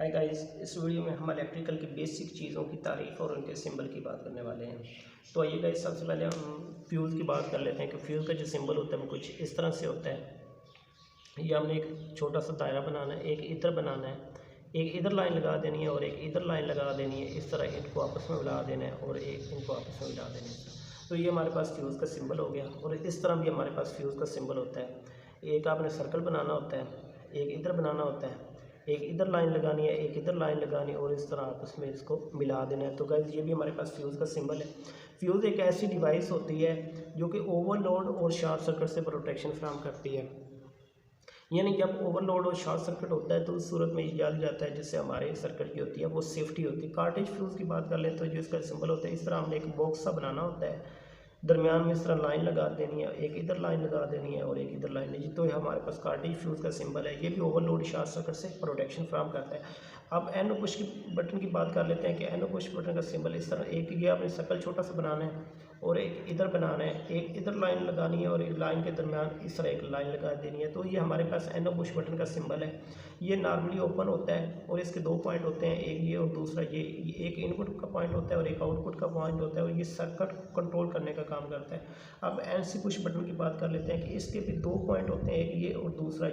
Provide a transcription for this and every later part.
Hi guys, इस video में हम इलेक्ट्रिकल की बेसिक चीज़ों की तारीफ़ और उनके सिंबल की बात करने वाले हैं। तो आइए गाइस, सबसे पहले हम फ्यूज़ की बात कर लेते हैं कि फ्यूज़ का जो सिंबल होता है वो कुछ इस तरह से होता है। ये हमने एक छोटा सा दायरा बनाना है, एक इधर बनाना है, एक इधर लाइन लगा देनी है और एक इधर लाइन लगा देनी है। इस तरह इनको आपस में मिला देना है और एक इनको आपस में मिला देना है। तो ये हमारे पास फ्यूज़ का सिंबल हो गया। और इस तरह भी हमारे पास फ्यूज़ का सिंबल होता है। एक आपने सर्कल बनाना होता है, एक इधर बनाना होता है, एक इधर लाइन लगानी है, एक इधर लाइन लगानी है और इस तरह आपस में इसको मिला देना है। तो गाइस, ये भी हमारे पास फ्यूज़ का सिंबल है। फ्यूज़ एक ऐसी डिवाइस होती है जो कि ओवरलोड और शॉर्ट सर्किट से प्रोटेक्शन फराहम करती है। यानी जब ओवरलोड और शॉर्ट सर्किट होता है तो उस सूरत में ये जल जाता है, जिससे हमारे सर्किट की होती है वो सेफ्टी होती है। कार्टेज फ्यूज़ की बात कर लें तो जो इसका सिंबल होता है, इस तरह हमने एक बॉक्स सा बनाना होता है, दरमियान में इस तरह लाइन लगा देनी है, एक इधर लाइन लगा देनी है और एक इधर लाइन लेनी है। तो ये हमारे पास कार्टेज फ्यूज़ का सिंबल है। ये भी ओवरलोड शॉर्ट सर्किट से प्रोटेक्शन फराहम करता है। अब एनो पुश की बटन की बात कर लेते हैं कि एनो पुश बटन का सिंबल इस तरह, एक ये आपने सर्कल छोटा सा बनाना है और एक इधर बनाना है, एक इधर लाइन लगानी है और एक लाइन के दरमियान इस तरह एक लाइन लगा देनी है। तो ये हमारे पास एनो पुश बटन का सिंबल है। ये नॉर्मली ओपन होता है और इसके दो पॉइंट होते हैं, एक ये और दूसरा ये। एक इनपुट का पॉइंट होता है और एक आउटपुट का पॉइंट होता है और ये सर्किट को कंट्रोल करने का काम करता है। अब एनसी पुश बटन की बात कर लेते हैं कि इसके भी दो पॉइंट होते हैं, एक ये और दूसरा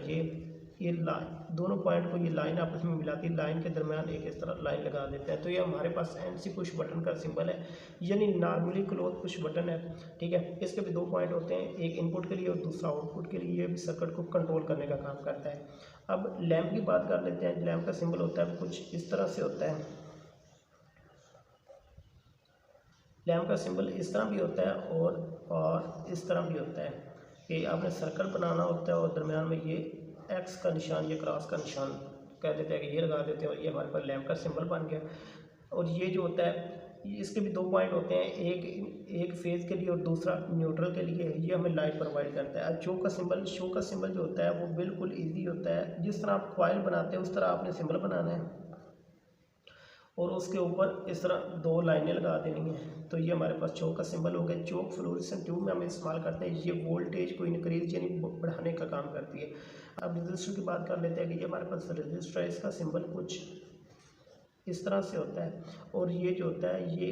ये लाइन, दोनों पॉइंट को ये लाइन आपस में मिलाती है, लाइन के दरमियान एक इस तरह लाइन लगा देते हैं। तो ये हमारे पास एनसी पुश बटन का सिंबल है, यानी नॉर्मली क्लोज पुश बटन है। ठीक है, इसके भी दो पॉइंट होते हैं, एक इनपुट के लिए और दूसरा आउटपुट के लिए। ये भी सर्किट को कंट्रोल करने का काम करता है। अब लैंप की बात कर लेते हैं। लैंप का सिंबल होता है कुछ इस तरह से होता है। लैंप का सिंबल इस तरह भी होता है और इस तरह भी होता है कि आपने सर्कल बनाना होता है और दरमियान में ये एक्स का निशान, ये क्रॉस का निशान कह देते हैं कि ये लगा देते हैं और ये हमारे पास लैंप का सिंबल बन गया। और ये जो होता है, इसके भी दो पॉइंट होते हैं, एक फेज़ के लिए और दूसरा न्यूट्रल के लिए। ये हमें लाइट प्रोवाइड करता है। शो का सिंबल जो होता है वो बिल्कुल ईजी होता है। जिस तरह आप कॉइल बनाते हैं उस तरह आपने सिंबल बनाना है और उसके ऊपर इस तरह दो लाइनें लगा देनी है। तो ये हमारे पास चौक का सिंबल हो गया। चौक फ्लोरेसेंट ट्यूब में हम इस्तेमाल करते हैं। ये वोल्टेज को इंक्रीज यानी बढ़ाने का काम करती है। अब रजिस्टर की बात कर लेते हैं कि ये हमारे पास रजिस्टर है। इसका सिंबल कुछ इस तरह से होता है और ये जो होता है ये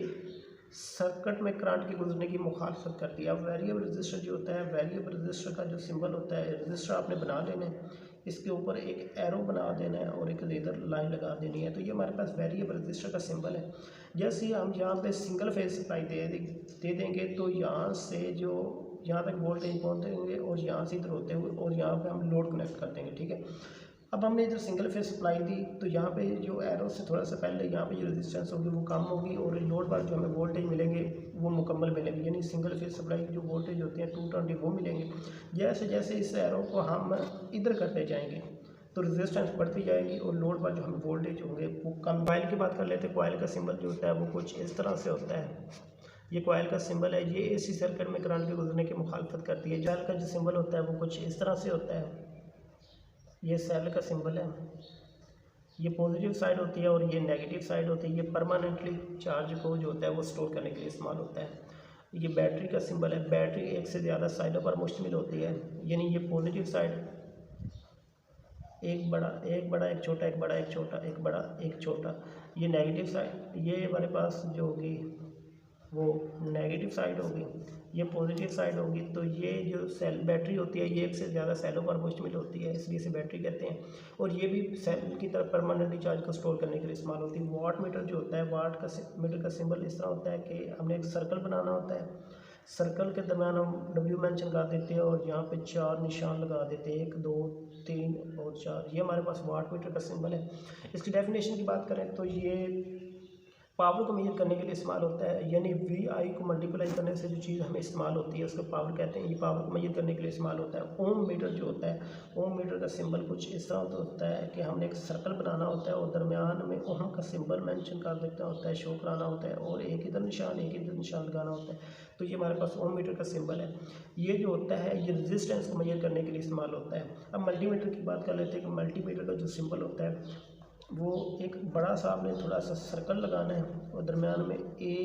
सर्किट में करंट के गुजरने की मुखालफत करती है। अब वेरिएबल रजिस्टर जो होता है, वेरिएबल रजिस्टर का जो सिंबल होता है, रजिस्टर आपने बना लेना है, इसके ऊपर एक एरो बना देना है और एक इधर लाइन लगा देनी है। तो ये हमारे पास वेरिएबल रजिस्टर का सिंबल है। जैसे हम यहाँ पे सिंगल फेज सप्लाई दे देंगे तो यहाँ से जो यहाँ तक वोल्टेज पहुँचेंगे और यहाँ से इधर होते हुए और यहाँ पे हम लोड कनेक्ट कर देंगे। ठीक है, अब हमने इधर सिंगल फेज सप्लाई दी तो यहाँ पे जो एरो से थोड़ा सा पहले यहाँ पे जो रेजिस्टेंस होगी वो कम होगी और लोड पर जो हमें वोल्टेज मिलेंगे वो मुकम्मल मिलेंगे, यानी सिंगल फेज सप्लाई की जो वोल्टेज होती है 220 वो मिलेंगे। जैसे जैसे इस एरो को हम इधर करते जाएंगे तो रेजिस्टेंस बढ़ती जाएगी और लोड पर जो हमें वोल्टेज होंगे वो कम। कॉइल की बात कर लेते हैं। कॉइल का सिंबल जो होता है वो कुछ इस तरह से होता है। ये कॉइल का सिंबल है। ये एसी सर्किट में करंट के गुजरने की मुखालफत करती है। कॉइल का जो सिंबल होता है वो कुछ इस तरह से होता है। ये सेल का सिंबल है। ये पॉजिटिव साइड होती है और ये नेगेटिव साइड होती है। ये परमानेंटली चार्ज को जो होता है वो स्टोर करने के लिए इस्तेमाल होता है। ये बैटरी का सिंबल है। बैटरी एक से ज़्यादा साइडों पर मुश्तमिल होती है, यानी ये पॉजिटिव साइड एक बड़ा एक छोटा, एक बड़ा एक छोटा, एक बड़ा एक छोटा। ये नेगेटिव साइड, ये हमारे पास जो होगी वो नेगेटिव साइड होगी, ये पॉजिटिव साइड होगी। तो ये जो सेल बैटरी होती है ये एक से ज़्यादा सेलों पर मुश्तमिल होती है, इसलिए इसे बैटरी कहते हैं। और ये भी सेल की तरफ परमानेंटली चार्ज को स्टोर करने के लिए इस्तेमाल होती है। वाट मीटर जो होता है, वाट का मीटर का सिंबल इस तरह होता है कि हमने एक सर्कल बनाना होता है, सर्कल के दरम्यान हम डब्ल्यू मेंशन कर देते हैं और यहाँ पे 4 निशान लगा देते हैं, 1 2 3 और 4। ये हमारे पास वाट मीटर का सिंबल है। इसकी डेफिनेशन की बात करें तो ये पावर को मेजर करने के लिए इस्तेमाल होता है, यानी वी आई को मल्टीप्लाई करने से जो चीज़ हमें इस्तेमाल होती है उसको पावर कहते हैं। ये पावर को मेजर करने के लिए इस्तेमाल होता है। ओम मीटर जो होता है, ओम मीटर का सिंबल कुछ इस तरह होता है कि हमने एक सर्कल बनाना होता है और दरमियान में ओम का सिंबल मेंशन कर देता होता है, शो कराना होता है और एक इधर निशान एक इधर निशान लगाना होता है। तो ये हमारे पास ओम मीटर का सिंबल है। ये जो होता है ये रेजिस्टेंस को मेजर करने के लिए इस्तेमाल होता है। अब मल्टीमीटर की बात कर लेते हैं कि मल्टीमीटर का जो सिंबल होता है वो एक बड़ा सा आपने थोड़ा सा सर्कल लगाना है और दरमियान में ए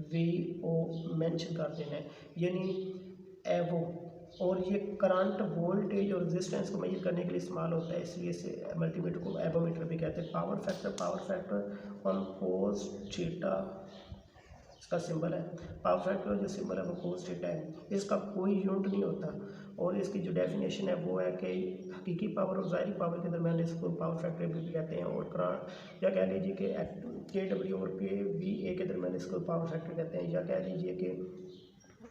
वी ओ मेंशन कर देना है, यानी एवो और ये करंट, वोल्टेज और रेजिस्टेंस को मेजर करने के लिए इस्तेमाल होता है, इसलिए इसे मल्टीमीटर को एवोमीटर भी कहते हैं। Power factor on cos theta इसका सिंबल है। पावर फैक्टर जो सिंबल है वो कोस थीटा है, इसका कोई यूनिट नहीं होता। और इसकी जो डेफिनेशन है वो है कि हकीकी पावर और ज़ाहिरी पावर के दरमियान इसको पावर फैक्टर भी कहते हैं। और करंट या कह लीजिए कि KW और KVA के दरमियान इसको पावर फैक्टर कहते हैं, या कह लीजिए कि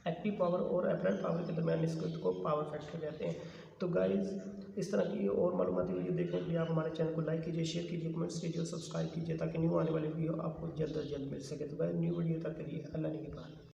एक्टिव पावर और अपरेंट पावर के दरमियान इसको पावर फैक्टर कहते हैं। तो गाइज इस तरह की और मालूमाती वीडियो देखने के लिए आप हमारे चैनल को लाइक कीजिए, शेयर कीजिए, कमेंट्स कीजिए और सब्सक्राइब कीजिए ताकि न्यू आने वाली वीडियो आपको जल्द अज जल्द मिल सके। तो गाइज न्यू वीडियो तक के लिए अल्लाह ने के बाद।